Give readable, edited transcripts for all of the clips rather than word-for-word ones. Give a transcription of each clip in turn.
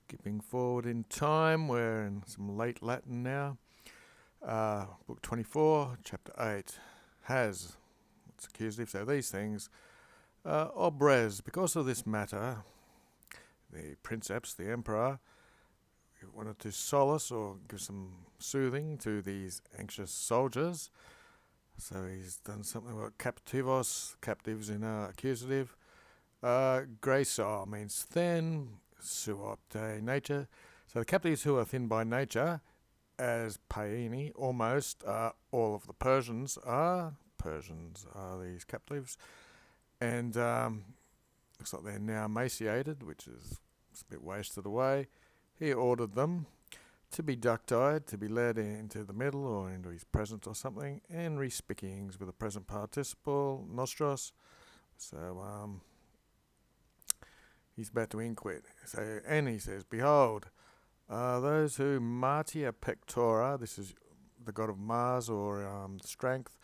Skipping forward in time, we're in some late Latin now. Book 24, chapter 8, has, it's accusative, so these things, ob res, because of this matter, the princeps, the emperor, wanted to solace or give some soothing to these anxious soldiers. So he's done something about captivos, captives in accusative. Gracer means thin, suopte, nature. So the captives who are thin by nature, as Paini, almost all of the Persians are. Persians are these captives. And looks like they're now emaciated, which is a bit wasted away. He ordered them to be ductile, to be led into the middle or into his presence or something, and respickings with a present participle, nostros. So he's about to inquit. So, and he says, behold, those who martia pectora, this is the god of Mars or strength.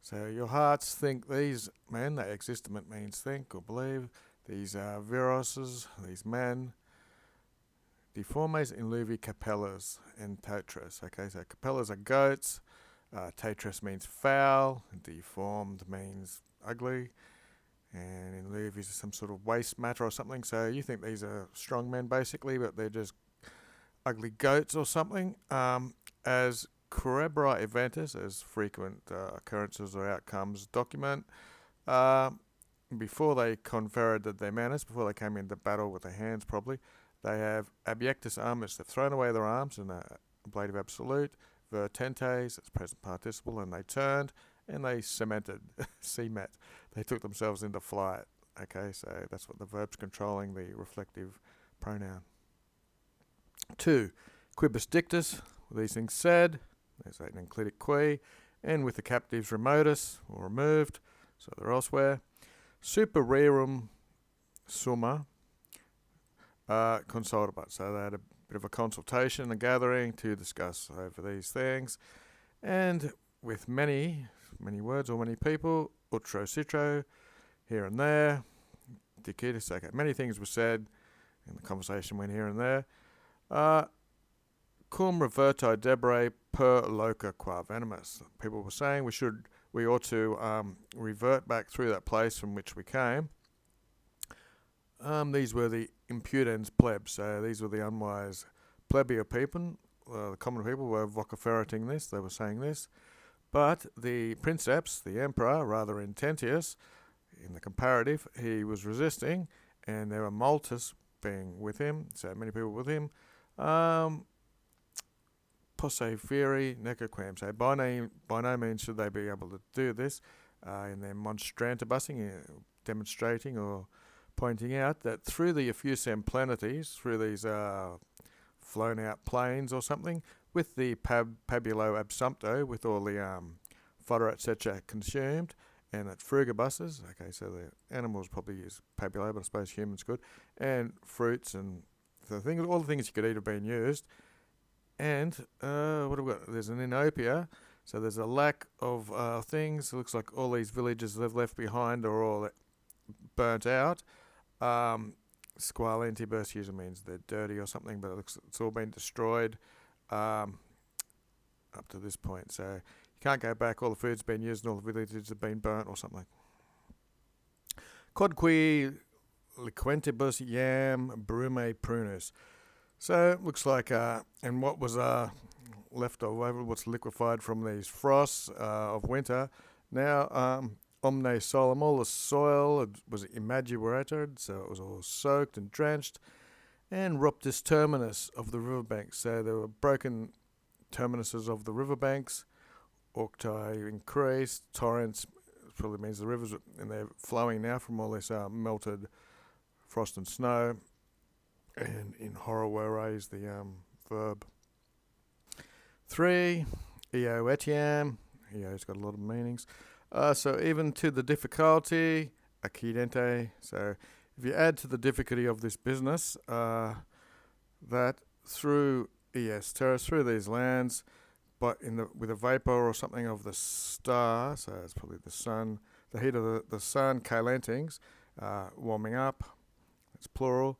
So your hearts think these men, that existement means think or believe, these viroses, these men, deformes in luvi capellas and tatras. Okay, so capellas are goats, tatras means foul, deformed means ugly, and in luvi is some sort of waste matter or something. So you think these are strong men basically, but they're just ugly goats or something. As cerebra eventus, as frequent occurrences or outcomes document, before they conferred their manners, before they came into battle with their hands probably, they have abiectus armis, they've thrown away their arms in a ablative absolute, vertentes, it's present participle, and they turned and they cemented, cement, they took themselves into flight. Okay, so that's what the verb's controlling the reflective pronoun. 2. Quibus dictus, these things said, there's an enclitic qui, and with the captives remotus, or removed, so they're elsewhere. Super rerum summa consultabat, so they had a bit of a consultation, a gathering to discuss over these things, and with many words or many people, utro citro, here and there, dicitus, okay, many things were said, and the conversation went here and there. Cum reverti debre per loca qua venimus. People were saying we ought to revert back through that place from which we came. These were the impudens plebs, so these were the unwise plebeian people. The common people were vociferating this, they were saying this. But the princeps, the emperor, rather intentius, in the comparative, he was resisting, and there were multus being with him, so many people with him. Posse fieri necoquam, so by no means should they be able to do this in their monstrantibusing, demonstrating or pointing out that through the effusem plenities, through these flown out plains or something, with the pabulo absumpto, with all the fodder etc. consumed, and at frugibuses, okay, so the animals probably use pabulo, but I suppose humans could, and fruits and all the things you could eat have been used. And what have we got? There's an inopia, so there's a lack of things. It looks like all these villages they've left behind are all burnt out. Squalentibus usually means they're dirty or something, but it looks it's all been destroyed up to this point. So you can't go back. All the food's been used and all the villages have been burnt or something. Quodqui liquentibus yam brume prunus. So it looks like, and what was left over, what's liquefied from these frosts of winter, now omne solum, all the soil was imagurated, so it was all soaked and drenched, and ruptus terminus of the riverbanks. So there were broken terminuses of the riverbanks, octi increased, torrents, probably means the rivers, and they're flowing now from all this melted frost and snow. And in horror is the verb. 3, eo etiam. Eo's got a lot of meanings. So even to the difficulty, accidente. So if you add to the difficulty of this business, that through es terras, through these lands, but with a vapor or something of the star, so it's probably the sun, the heat of the sun, calentings, warming up. It's plural.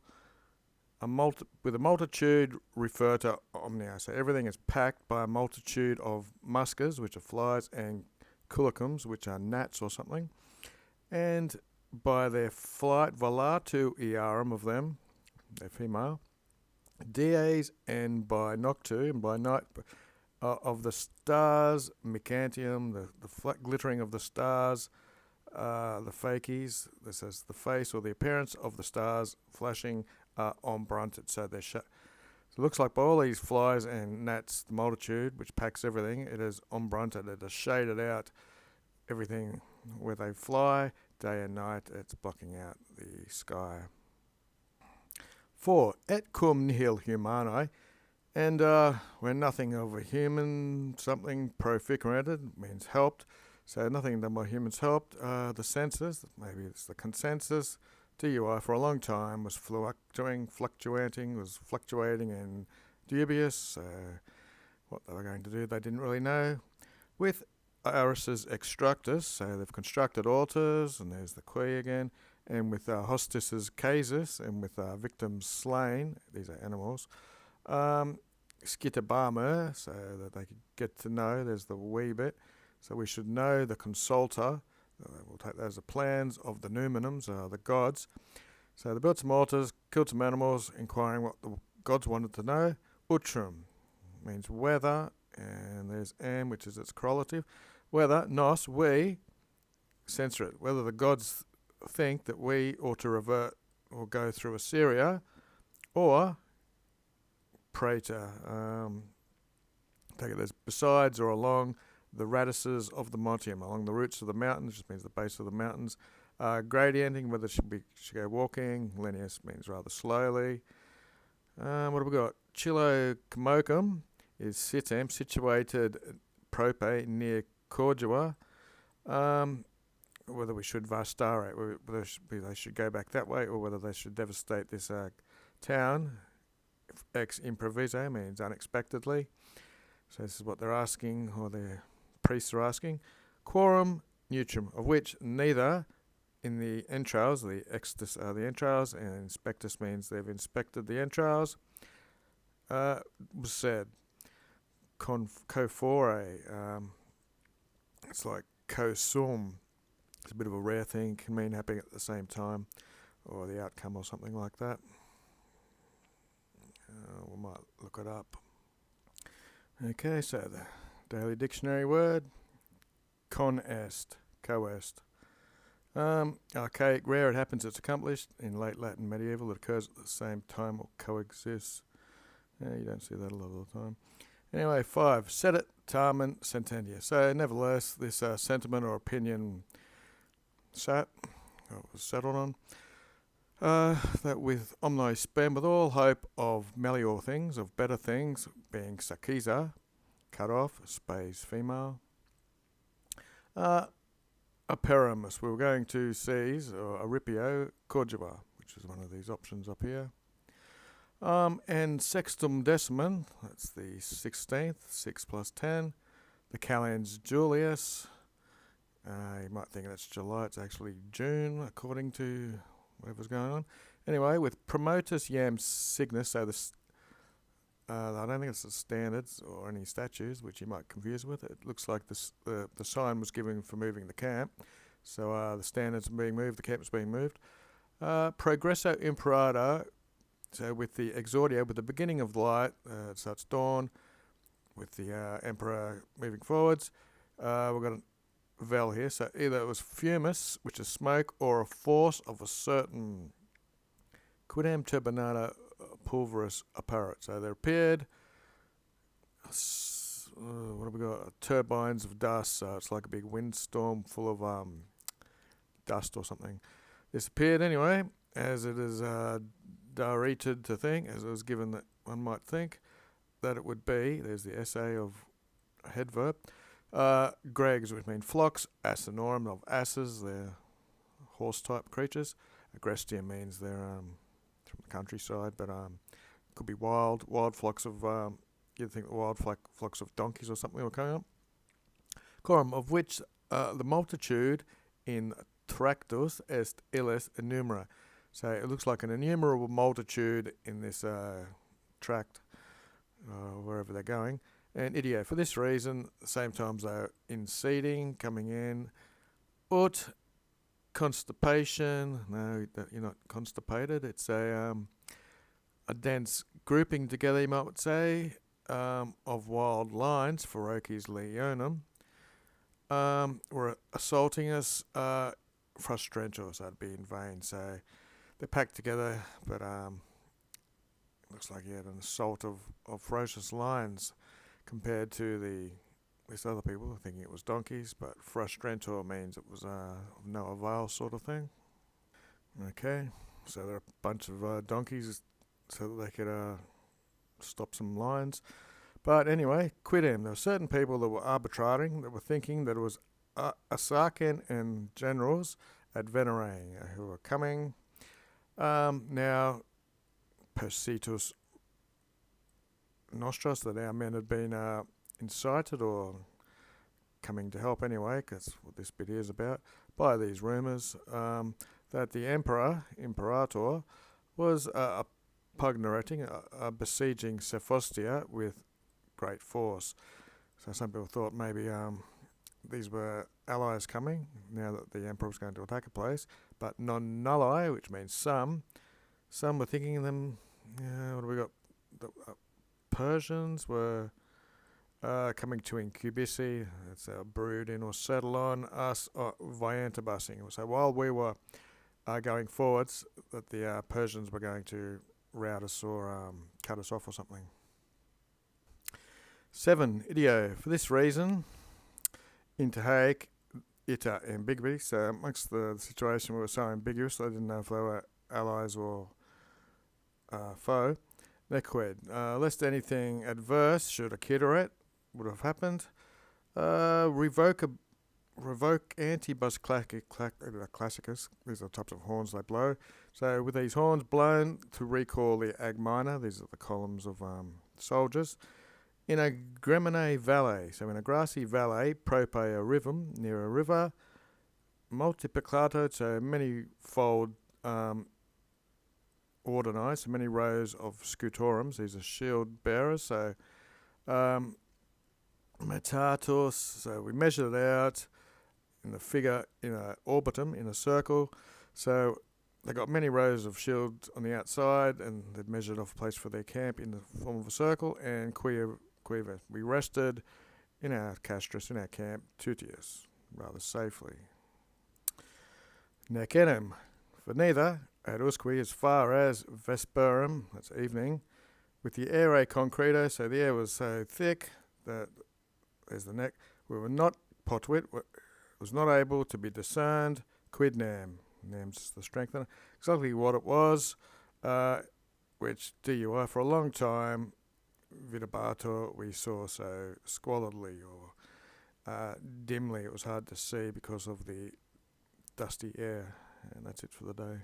with a multitude refer to omnia. So everything is packed by a multitude of muscas, which are flies, and culicums, which are gnats or something. And by their flight, volatu iarum of them, they're female, dies, and by noctu, and by night, of the stars, Micantium, the glittering of the stars, the facies, this is the face or the appearance of the stars flashing ombrunted. So they're so it looks like by all these flies and gnats, the multitude, which packs everything, it is ombrunted, it is shaded out everything where they fly, day and night, it's blocking out the sky. 4. Et cum nihil humani, and when nothing of a human, something proficerated, means helped, so nothing done by humans helped. The census, maybe it's the consensus, DUI for a long time was fluctuating and dubious. What they were going to do, they didn't really know. With Arises extractus, so they've constructed altars, and there's the qui again, and with hostices casus, and with victims slain, these are animals. Scitabama, so that they could get to know, there's the wee bit, so we should know the consulta. We'll take those as plans of the numinums, the gods. So they built some altars, killed some animals, inquiring what the gods wanted to know. Utrum means whether, and there's am, which is its correlative. Whether, nos, we, censor it, whether the gods think that we ought to revert or go through Assyria, or praetor, take it as besides or along the radices of the montium, along the roots of the mountains, which means the base of the mountains. Gradienting, whether it should go walking. Lineus means rather slowly. What have we got? Chilocomocum is sitem, situated prope near Cordua. Whether we should vastare, whether they should go back that way, or whether they should devastate this town. Ex improviso means unexpectedly. So this is what they're asking, or their priests are asking. Quorum neutrum, of which neither in the entrails, the extus are the entrails, and inspectus means they've inspected the entrails, was said. Cofore, it's like co-sum. It's a bit of a rare thing, can mean happening at the same time, or the outcome or something like that. We might look it up. Okay, so the Daily Dictionary word, con est, co-est. Archaic, rare, it happens, it's accomplished. In late Latin, medieval, it occurs at the same time or coexists. You don't see that a lot of the time. Anyway, 5. Sedit, tamen, sententia. So, nevertheless, this sentiment or opinion was settled on. That with omni spem, with all hope of melior things, of better things, being sakiza, cut off, space, female. Aperimus, we were going to seize, or Aripio, Cordua, which is one of these options up here. And sextum decimum, that's the 16th, 6 plus 10. The calends Julius, you might think that's July, it's actually June, according to whatever's going on. Anyway, with promotus iam signus, so this, I don't think it's the standards or any statues, which you might confuse with. It looks like this, the sign was given for moving the camp. So the standards are being moved, the camp is being moved. Progresso imperator, so with the exordia, with the beginning of light, so it's dawn, with the emperor moving forwards. We've got a vel here, so either it was fumus, which is smoke, or a force of a certain quidam turbinata pulveris apparet. So there appeared, what have we got? Turbines of dust, so it's like a big windstorm full of dust or something. This appeared anyway, as it is direted to think, as it was given that one might think that it would be. There's the essay of a head verb. Gregs, which mean flocks, asinorum of asses, they're horse-type creatures. Agrestia means they're from the countryside, but could be wild flocks of, you'd think the wild flocks of donkeys or something were coming up. Corum, of which the multitude in tractus est illis numera. So it looks like an innumerable multitude in this tract, wherever they're going. And idio, for this reason, the same times they're in seeding, coming in. Ut, constipation. No, you're not constipated. It's a dense grouping together, you might say, of wild lines, feroces leonum, were assaulting us, frustrantur, so that'd be in vain. So they're packed together, but looks like he had an assault of ferocious lions compared to these other people thinking it was donkeys, but frustrantur means it was of no avail sort of thing. Okay, so there are a bunch of donkeys so that they could stop some lions. But anyway, quidem. There were certain people that were arbitrating, that were thinking that it was Asarchen and generals at Venerating who were coming. Now, persitus nostros, that our men had been incited or coming to help anyway, because that's what this bit is about, by these rumours, that the imperator, was pugnating, besieging Sephostia with great force. So some people thought maybe these were allies coming now that the emperor was going to attack a place, but non nulli, which means some were thinking them. What have we got? The Persians were coming to incubisi, that's brood in or settle on us, viantabusing. So while we were going forwards, that the Persians were going to rout us or cut us off or something. 7. Idio. For this reason, inter haec ita ambiguity. So amongst the situation we were so ambiguous, I didn't know if they were allies or foe. Nequid. Lest anything adverse should occurrere, would have happened. Revoke antibus classicus. These are the types of horns they blow. So with these horns blown to recall the agmina, these are the columns of soldiers, in a gremine valley, so in a grassy valley, prope a rivum, near a river, multiplicato, so many-fold organised, so many rows of scutorums, these are shield bearers, so metatus, so we measured it out in the figure, in a orbitum, in a circle, so they got many rows of shields on the outside, and they'd measured off a place for their camp in the form of a circle, and we rested in our castris, in our camp, tutius, rather safely. Necenum, for neither, ad usque as far as vesperum, that's evening, with the aere concreto, so the air was so thick that, there's the neck, we were not potuit, was not able to be discerned, quid nam, nam's the strengthener, exactly what it was, which DUI for a long time, videbato, we saw so squalidly or dimly. It was hard to see because of the dusty air. And that's it for the day.